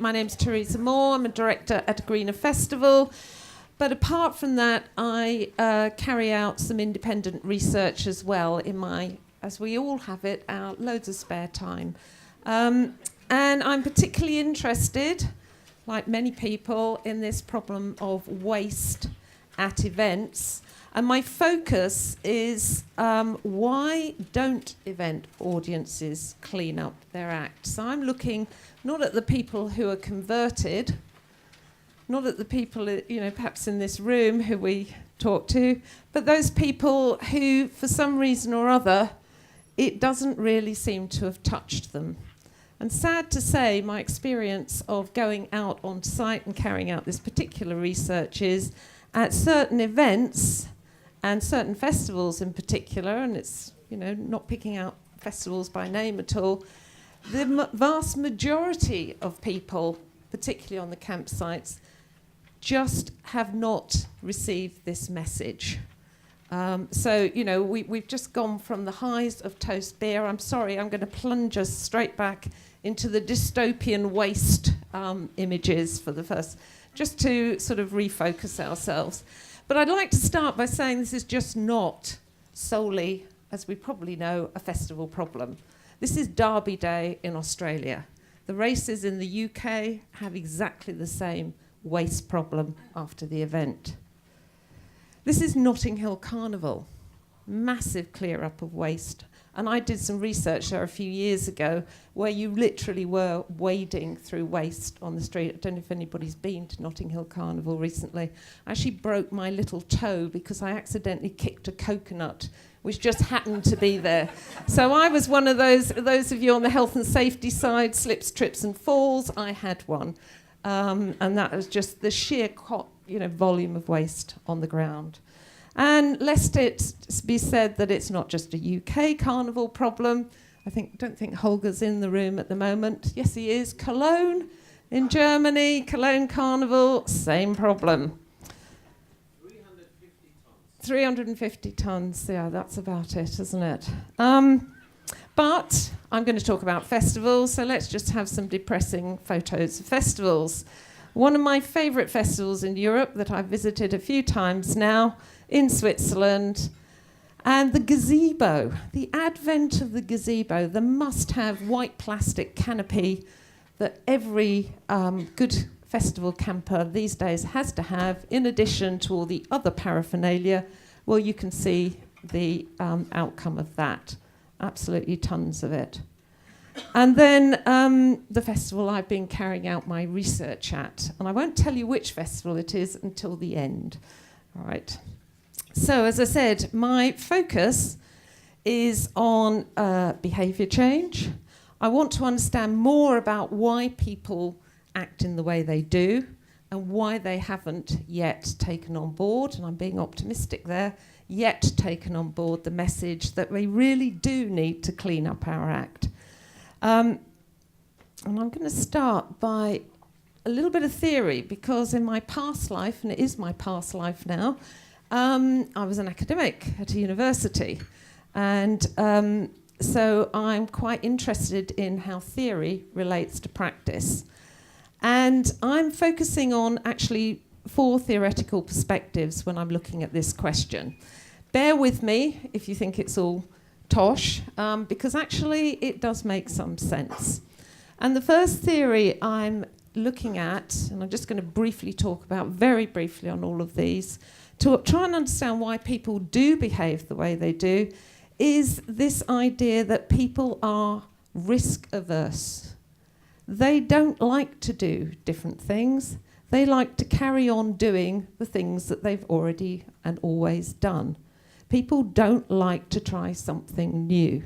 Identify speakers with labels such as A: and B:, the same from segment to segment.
A: My name's Teresa Moore. I'm a director at a Greener Festival. But apart from that, I carry out some independent research as well in my, as we all have it, our loads of spare time. And I'm particularly interested, like many people, in this problem of waste at events. And my focus is why don't event audiences clean up their act? So I'm looking not at the people who are converted, not at the people, perhaps in this room who we talk to, but those people who, for some reason or other, it doesn't really seem to have touched them. And sad to say, my experience of going out on site and carrying out this particular research is at certain events and certain festivals in particular, and it's, not picking out festivals by name at all, the vast majority of people, particularly on the campsites, just have not received this message. We've just gone from the highs of toast beer. I'm sorry, I'm going to plunge us straight back into the dystopian waste images for the first, just to sort of refocus ourselves. But I'd like to start by saying this is just not solely, as we probably know, a festival problem. This is Derby Day in Australia. The races in the UK have exactly the same waste problem after the event. This is Notting Hill Carnival, massive clear up of waste. And I did some research there a few years ago where you literally were wading through waste on the street. I don't know if anybody's been to Notting Hill Carnival recently. I actually broke my little toe because I accidentally kicked a coconut, which just happened to be there. So I was one of those of you on the health and safety side, slips, trips and falls. I had one. And that was just the sheer volume of waste on the ground. And lest it be said that it's not just a UK carnival problem, don't think Holger's in the room at the moment. Yes, he is. Cologne in Germany, Cologne Carnival, same problem. 350 tons, yeah, that's about it, isn't it? But I'm going to talk about festivals, so let's just have some depressing photos of festivals. One of my favourite festivals in Europe that I've visited a few times now, in Switzerland, and the gazebo, the advent of the gazebo, the must-have white plastic canopy that every good festival camper these days has to have, in addition to all the other paraphernalia. Well, you can see the outcome of that. Absolutely tons of it. And then the festival I've been carrying out my research at, and I won't tell you which festival it is until the end. All right. So, as I said, my focus is on behaviour change. I want to understand more about why people act in the way they do and why they haven't yet taken on board, and I'm being optimistic there, yet taken on board the message that we really do need to clean up our act. And I'm going to start by a little bit of theory, because in my past life, and it is my past life now, I was an academic at a university. And so I'm quite interested in how theory relates to practice. And I'm focusing on actually 4 theoretical perspectives when I'm looking at this question. Bear with me if you think it's all tosh, because actually it does make some sense. And the first theory I'm looking at, and I'm just going to briefly talk about, very briefly on all of these, to try and understand why people do behave the way they do, is this idea that people are risk averse. They don't like to do different things. They like to carry on doing the things that they've already and always done. People don't like to try something new.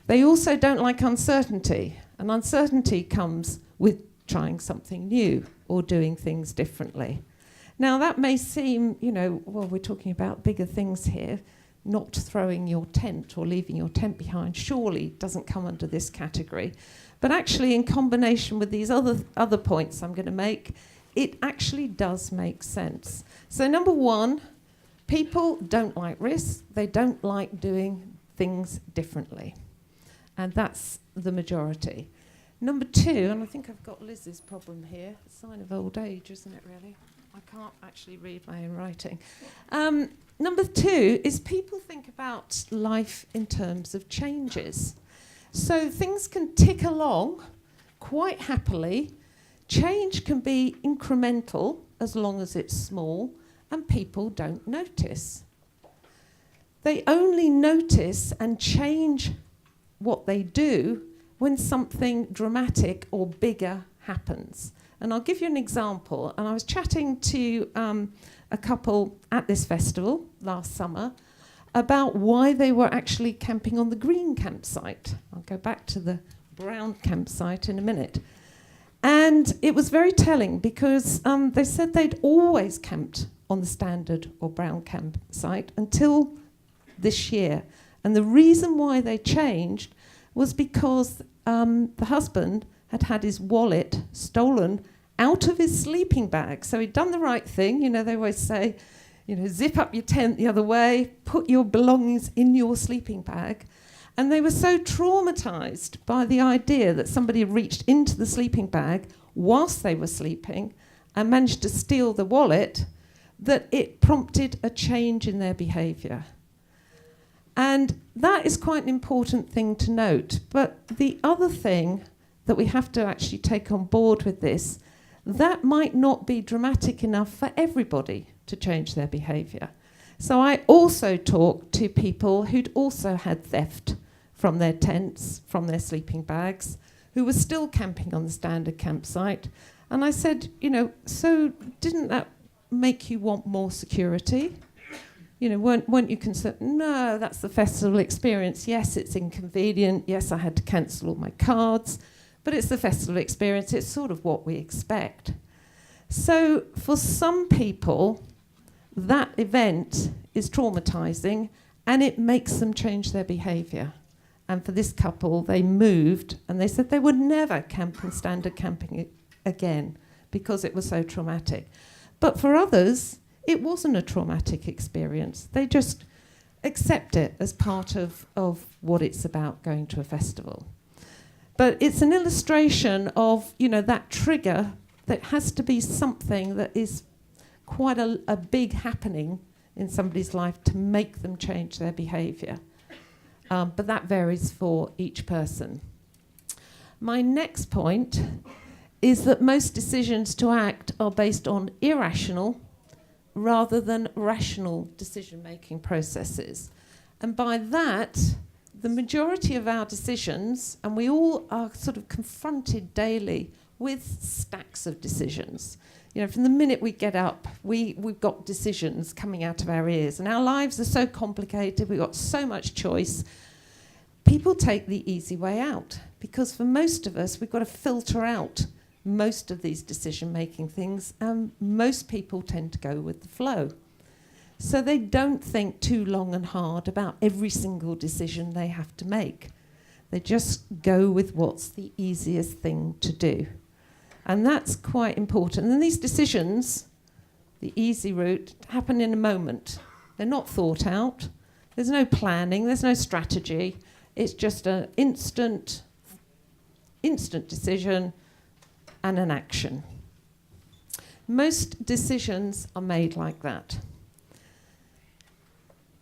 A: They also don't like uncertainty, and uncertainty comes with trying something new or doing things differently. Now, that may seem, we're talking about bigger things here. Not throwing your tent or leaving your tent behind surely doesn't come under this category. But actually, in combination with these other points I'm going to make, it actually does make sense. So number one, people don't like risk. They don't like doing things differently. And that's the majority. Number 2, and I think I've got Liz's problem here, a sign of old age, isn't it really? I can't actually read my own writing. Number 2 is people think about life in terms of changes. So things can tick along quite happily. Change can be incremental as long as it's small, and people don't notice. They only notice and change what they do when something dramatic or bigger happens. And I'll give you an example. And I was chatting to a couple at this festival last summer about why they were actually camping on the green campsite. I'll go back to the brown campsite in a minute. And it was very telling because they said they'd always camped on the standard or brown campsite until this year. And the reason why they changed was because the husband had had his wallet stolen out of his sleeping bag. So he'd done the right thing. You know, they always say, you know, zip up your tent the other way, put your belongings in your sleeping bag. And they were so traumatized by the idea that somebody had reached into the sleeping bag whilst they were sleeping and managed to steal the wallet that it prompted a change in their behavior. And that is quite an important thing to note. But the other thing that we have to actually take on board with this, that might not be dramatic enough for everybody to change their behavior. So I also talked to people who'd also had theft from their tents, from their sleeping bags, who were still camping on the standard campsite. And I said, you know, so didn't that make you want more security? You know, weren't you concerned? No, that's the festival experience. Yes, it's inconvenient. Yes, I had to cancel all my cards. But it's the festival experience. It's sort of what we expect. So for some people, that event is traumatizing and it makes them change their behavior. And for this couple, they moved and they said they would never camp on standard camping again because it was so traumatic. But for others, it wasn't a traumatic experience. They just accept it as part of what it's about going to a festival. But it's an illustration of, you know, that trigger that has to be something that is quite a big happening in somebody's life to make them change their behaviour. But that varies for each person. My next point is that most decisions to act are based on irrational rather than rational decision-making processes. And by that, the majority of our decisions, and we all are sort of confronted daily with stacks of decisions. You know, from the minute we get up, we've got decisions coming out of our ears, and our lives are so complicated, we've got so much choice. People take the easy way out, because for most of us, we've got to filter out most of these decision-making things, and most people tend to go with the flow. So they don't think too long and hard about every single decision they have to make. They just go with what's the easiest thing to do. And that's quite important. And these decisions, the easy route, happen in a moment. They're not thought out. There's no planning. There's no strategy. It's just an instant decision and an action. Most decisions are made like that.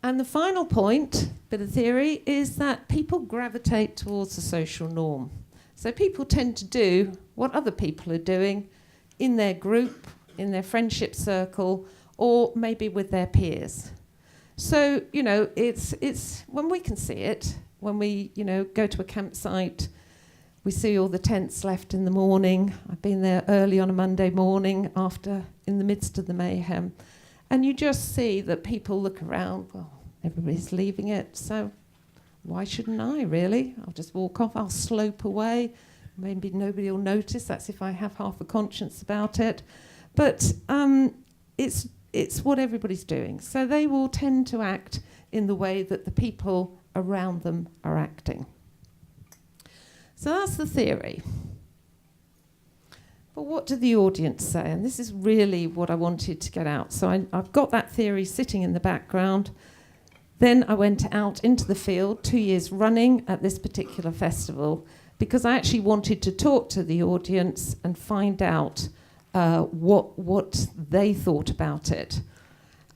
A: And the final point, bit of theory, is that people gravitate towards the social norm. So people tend to do what other people are doing in their group, in their friendship circle, or maybe with their peers. So, you know, it's when we can see it, when we, you know, go to a campsite, we see all the tents left in the morning. I've been there early on a Monday morning in the midst of the mayhem. And you just see that people look around, well, everybody's leaving it, so why shouldn't I, really? I'll just walk off, I'll slope away. Maybe nobody will notice, that's if I have half a conscience about it. But it's what everybody's doing. So they will tend to act in the way that the people around them are acting. So that's the theory. But what do the audience say? And this is really what I wanted to get out. So I've got that theory sitting in the background. Then I went out into the field 2 years running at this particular festival because I actually wanted to talk to the audience and find out what they thought about it.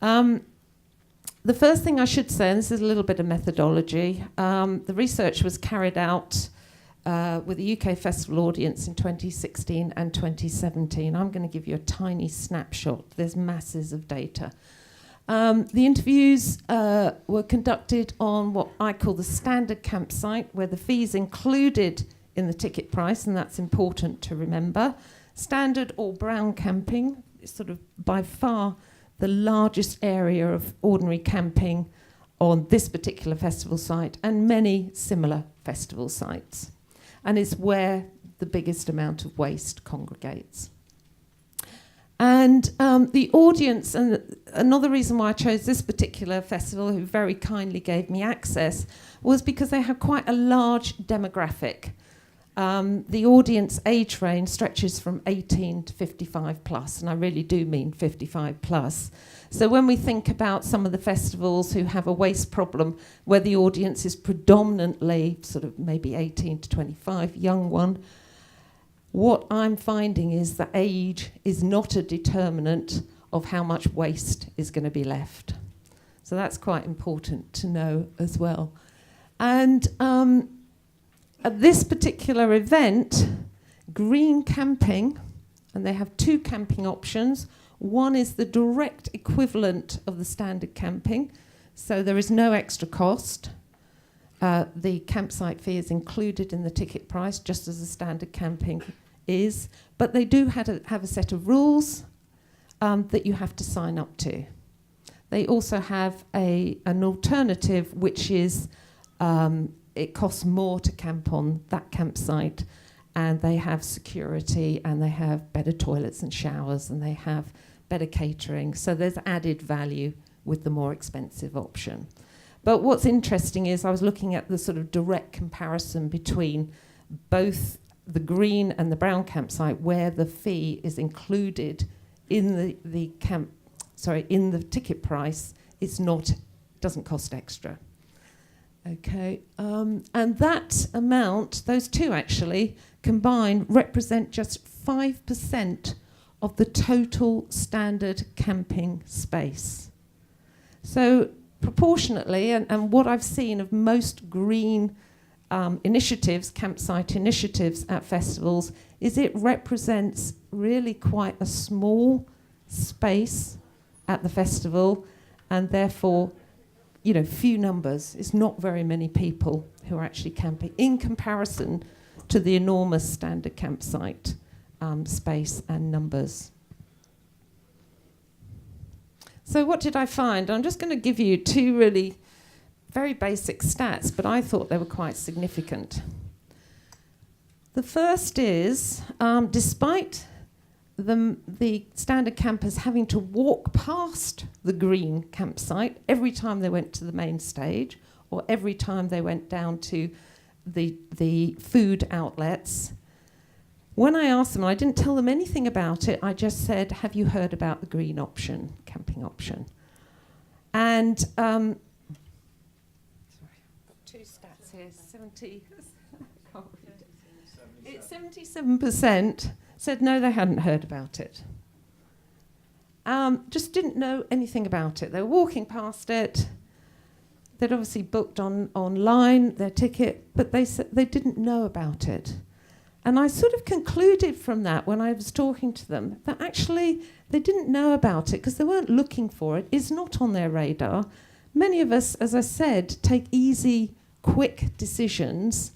A: The first thing I should say, and this is a little bit of methodology, the research was carried out with the UK festival audience in 2016 and 2017. I'm going to give you a tiny snapshot. There's masses of data. The interviews were conducted on what I call the standard campsite, where the fee's included in the ticket price, and that's important to remember. Standard or brown camping is sort of by far the largest area of ordinary camping on this particular festival site and many similar festival sites. And it's where the biggest amount of waste congregates. And the audience, and another reason why I chose this particular festival, who very kindly gave me access, was because they have quite a large demographic. The audience age range stretches from 18 to 55 plus, and I really do mean 55 plus. So when we think about some of the festivals who have a waste problem, where the audience is predominantly sort of maybe 18 to 25, young one, what I'm finding is that age is not a determinant of how much waste is going to be left. So that's quite important to know as well. And at this particular event, green camping, and they have two camping options. One is the direct equivalent of the standard camping, so there is no extra cost. The campsite fee is included in the ticket price, just as the standard camping is, but they do have a set of rules that you have to sign up to. They also have an alternative, which is it costs more to camp on that campsite, and they have security, and they have better toilets and showers, and they have better catering. So there's added value with the more expensive option. But what's interesting is I was looking at the sort of direct comparison between both the green and the brown campsite, where the fee is included in in the ticket price. Doesn't cost extra. Okay, and that amount, those two actually combined, represent just 5% of the total standard camping space. So proportionately, and what I've seen of most green initiatives, campsite initiatives at festivals, is it represents really quite a small space at the festival, and therefore, few numbers. It's not very many people who are actually camping in comparison to the enormous standard campsite space and numbers. So what did I find? I'm just going to give you two really very basic stats, but I thought they were quite significant. The first is, despite the standard campers having to walk past the green campsite every time they went to the main stage, or every time they went down to the food outlets, when I asked them, I didn't tell them anything about it, I just said, have you heard about the green option, camping option? And sorry, I've got two stats here. 77% said no, they hadn't heard about it. Just didn't know anything about it. They were walking past it. They'd obviously booked online their ticket, but they said they didn't know about it. And I sort of concluded from that, when I was talking to them, that actually they didn't know about it because they weren't looking for it. It's not on their radar. Many of us, as I said, take easy, quick decisions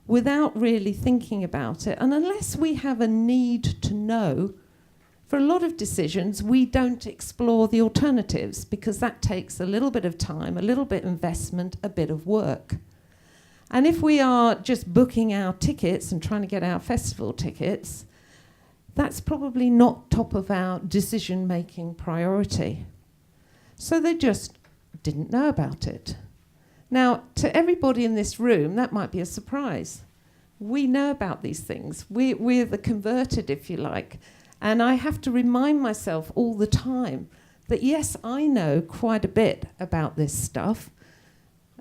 A: without really thinking about it. And unless we have a need to know, for a lot of decisions, we don't explore the alternatives, because that takes a little bit of time, a little bit of investment, a bit of work. And if we are just booking our tickets and trying to get our festival tickets, that's probably not top of our decision-making priority. So they just didn't know about it. Now, to everybody in this room, that might be a surprise. We know about these things. We're the converted, if you like. And I have to remind myself all the time that, yes, I know quite a bit about this stuff,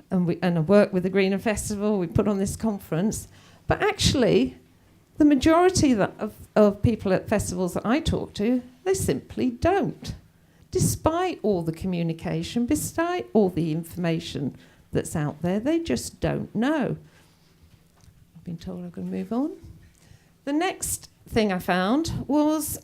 A: and I work with the Greener Festival, we put on this conference. But actually, the majority of people at festivals that I talk to, they simply don't. Despite all the communication, despite all the information that's out there, they just don't know. I've been told I'm going to move on. The next thing I found was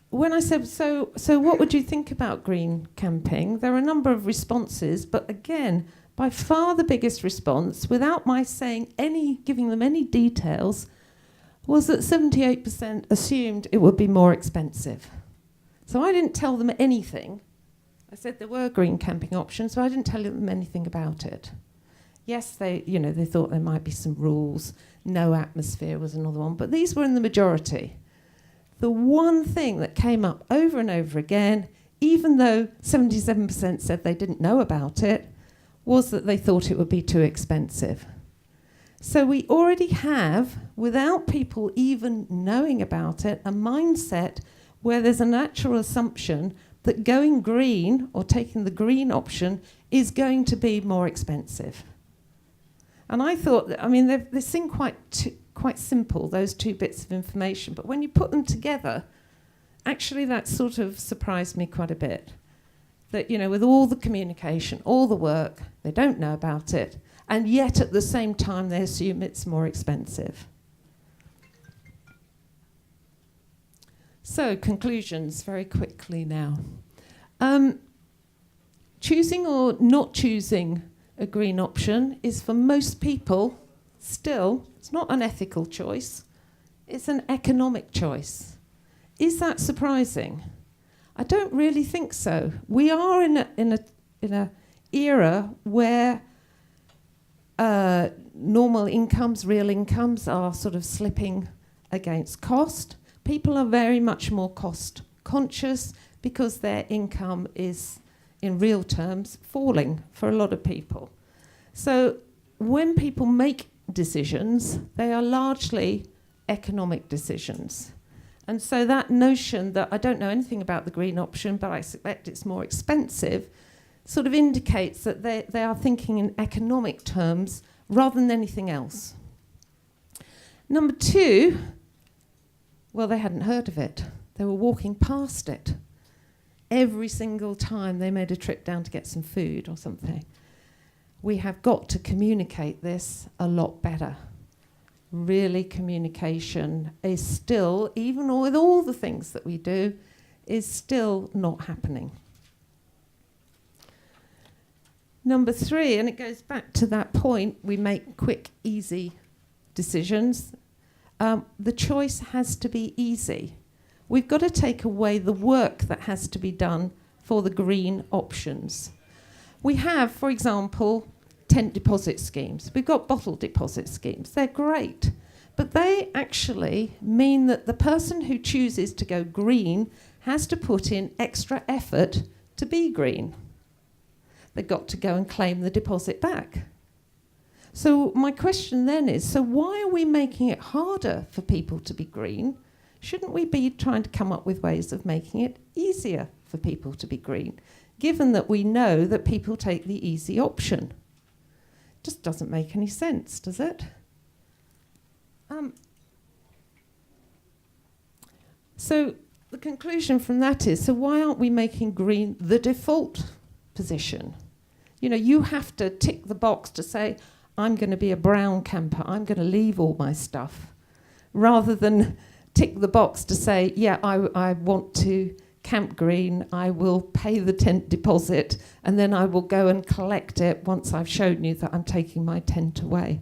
A: when I said, so what would you think about green camping? There are a number of responses, but again, by far the biggest response, without my giving them any details, was that 78% assumed it would be more expensive. So I didn't tell them anything. I said there were green camping options, but I didn't tell them anything about it. Yes, they thought there might be some rules. No atmosphere was another one, but these were in the majority. The one thing that came up over and over again, even though 77% said they didn't know about it, was that they thought it would be too expensive. So we already have, without people even knowing about it, a mindset where there's a natural assumption that going green or taking the green option is going to be more expensive. And I thought that, they seem quite simple, those two bits of information, but when you put them together, actually that sort of surprised me quite a bit. That, with all the communication, all the work, they don't know about it, and yet at the same time they assume it's more expensive. So, conclusions very quickly now. Choosing or not choosing a green option is for most people still, it's not an ethical choice, it's an economic choice. Is that surprising? I don't really think so. We are in a era where normal incomes, real incomes, are sort of slipping against cost. People are very much more cost conscious because their income is, in real terms, falling for a lot of people. So when people make decisions, they are largely economic decisions. And so that notion that I don't know anything about the green option, but I suspect it's more expensive, sort of indicates that they are thinking in economic terms rather than anything else. Number two, well, they hadn't heard of it. They were walking past it every single time they made a trip down to get some food or something. We have got to communicate this a lot better. Really, communication is still, even with all the things that we do, is still not happening. Number three, and it goes back to that point, we make quick, easy decisions. The choice has to be easy. We've got to take away the work that has to be done for the green options. We have, for example, tent deposit schemes. We've got bottle deposit schemes. They're great. But they actually mean that the person who chooses to go green has to put in extra effort to be green. They've got to go and claim the deposit back. So my question then is, so why are we making it harder for people to be green? Shouldn't we be trying to come up with ways of making it easier for people to be green, given that we know that people take the easy option? Just doesn't make any sense, does it? So the conclusion from that is, so why aren't we making green the default position? You have to tick the box to say, I'm going to be a brown camper, I'm going to leave all my stuff, rather than tick the box to say, yeah, I want to camp green, I will pay the tent deposit, and then I will go and collect it once I've shown you that I'm taking my tent away.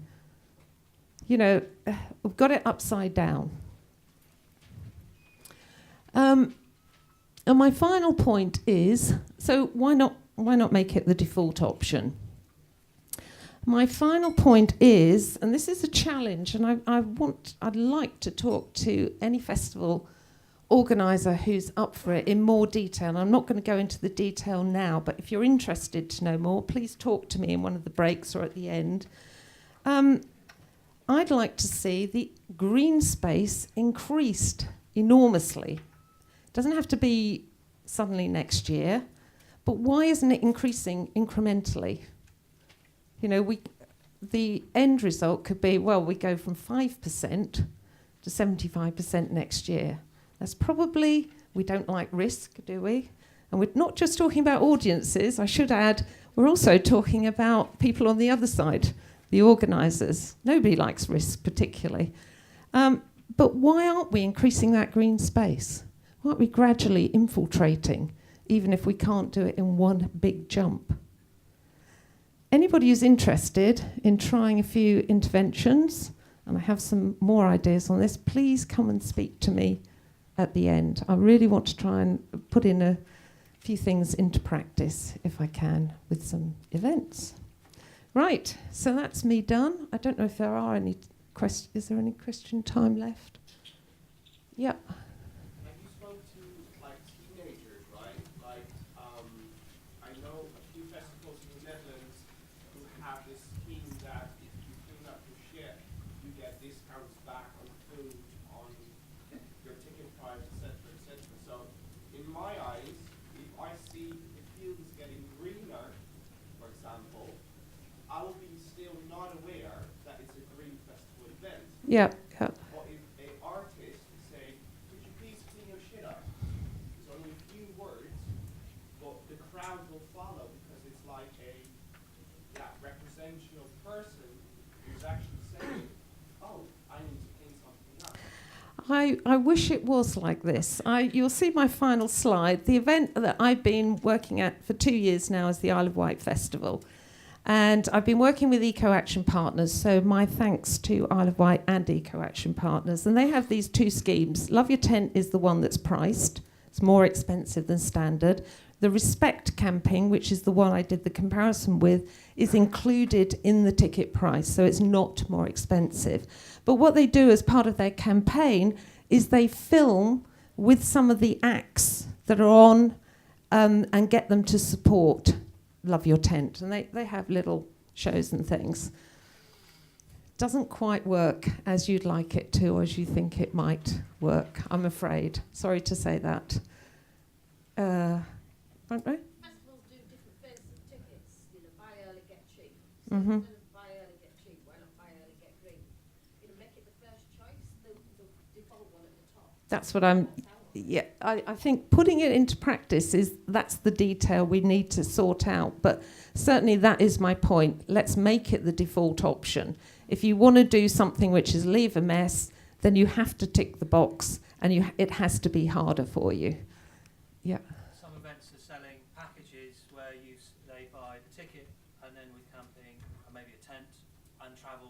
A: We've got it upside down. And my final point is, so why not make it the default option? My final point is, and this is a challenge, and I'd like to talk to any festival organiser who's up for it in more detail. And I'm not going to go into the detail now, but if you're interested to know more, please talk to me in one of the breaks or at the end. I'd like to see the green space increased enormously. It doesn't have to be suddenly next year, But why isn't it increasing incrementally? You know, the end result could be, well, we go from 5% to 75% next year. That's probably, we don't like risk, do we? And we're not just talking about audiences, I should add, we're also talking about people on the other side, the organisers. Nobody likes risk particularly. But why aren't we increasing that green space? Why aren't we gradually infiltrating, even if we can't do it in one big jump? Anybody who's interested in trying a few interventions, and I have some more ideas on this, please come and speak to me at the end. I really want to try and put in a few things into practice, if I can, with some events. Right, so that's me done. I don't know if there are any questions. Is there any question time left? Yeah.
B: Have you spoke to like teenagers, right? Like, I know a few festivals in the Netherlands who have this scheme that if you clean up your shit, you get discounts back on food, on your ticket price, etc., etc. So, in my eyes, if I see the field is getting greener, for example, I will be still not aware that it's a green festival event.
A: Yeah.
B: Or if an artist is saying, could you please clean your shit up? It's only a few words, but the crowd will follow because it's like that representational person who's actually saying, oh, I need to clean something up.
A: I wish it was like this. You'll see my final slide. The event that I've been working at for 2 years now is the Isle of Wight Festival. And I've been working with Eco Action Partners, so my thanks to Isle of Wight and Eco Action Partners. And they have these two schemes. Love Your Tent is the one that's priced. It's more expensive than standard. The Respect camping, which is the one I did the comparison with, is included in the ticket price, so it's not more expensive. But what they do as part of their campaign is they film with some of the acts that are on and get them to support Love Your Tent. And they have little shows and things. Doesn't quite work as you'd like it to, or as you think it might work, I'm afraid. Sorry to say that. Aren't they?
C: Festivals do different fares of tickets. You know, buy early, get cheap. So
A: Mm-hmm.
C: instead of buy early, get cheap, why not buy early, get green? You know, make it the first choice, the default one at the top.
A: That's what I'm...
C: That's how
A: Yeah, I think putting it into practice that's the detail we need to sort out. But certainly that is my point. Let's make it the default option. If you want to do something which is leave a mess, then you have to tick the box, and it has to be harder for you. Yeah.
D: Some events are selling packages where they buy the ticket and then with camping and maybe a tent and travel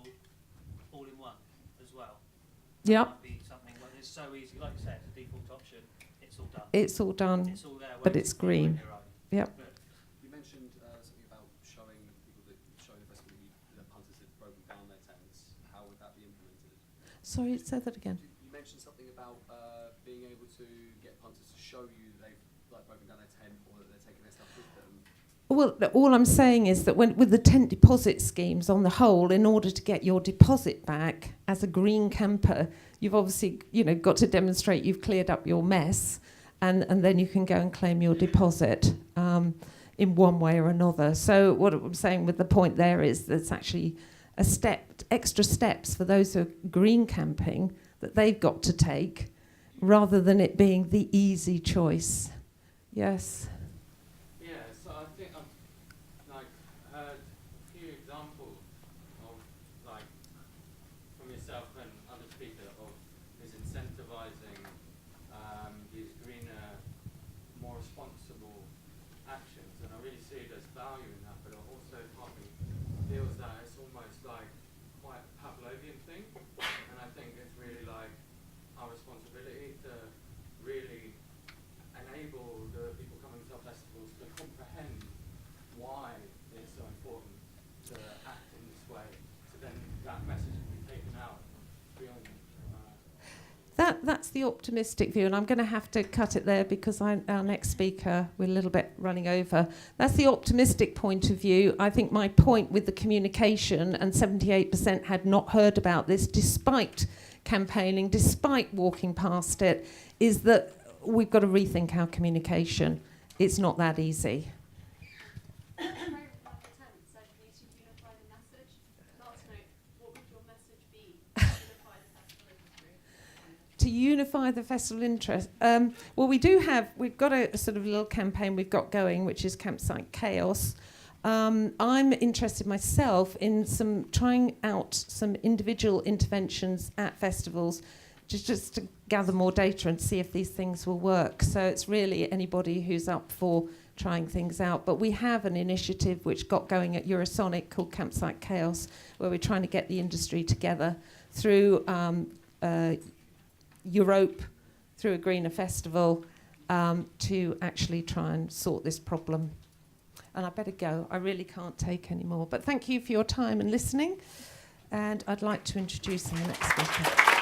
D: all in one as well.
A: Yeah.
D: That might be something where it's so easy, like you said, the default option, it's all done.
A: It's all done,
D: It's all there.
A: but
D: waiting
A: it's
D: for you
A: green.
D: on your own.
A: Yep.
E: You mentioned something about showing people that show the festival that the punters had broken down their tents. How would that be implemented?
A: Sorry, say that again.
E: You mentioned something about being able to get punters to show you they've broken down their tent or that they're taking their stuff with them.
A: Well, all I'm saying is that with the tent deposit schemes on the whole, in order to get your deposit back as a green camper, you've obviously got to demonstrate you've cleared up your mess, and then you can go and claim your deposit in one way or another. So what I'm saying with the point there is there's actually extra steps for those who are green camping that they've got to take, rather than it being the easy choice. Yes.
F: Yeah, so I think I've heard a few examples of from yourself and other speakers of is incentivizing these greener, more responsible actions, and I really see there's value in that, but it also partly feels that it's almost like quite a Pavlovian thing, and I think it's really our responsibility to really enable the people coming to our festivals to comprehend why it's so important to act in this way, so then that message can be taken out beyond.
A: That's the optimistic view, and I'm going to have to cut it there because our next speaker, we're a little bit running over. That's the optimistic point of view. I think my point with the communication, and 78% had not heard about this despite campaigning, despite walking past it, is that we've got to rethink our communication. It's not that easy.
G: Very last attempt said we should unify the message. Last note, what would your message be to unify the festival industry?
A: To unify the festival interest. Well, we've got a sort of little campaign we've got going, which is Campsite Chaos. I'm interested myself in trying out some individual interventions at festivals, just to gather more data and see if these things will work. So it's really anybody who's up for trying things out. But we have an initiative which got going at Eurosonic called Campsite Chaos, where we're trying to get the industry together through Europe, through a greener festival, to actually try and sort this problem. And I better go. I really can't take any more. But thank you for your time and listening. And I'd like to introduce our next speaker.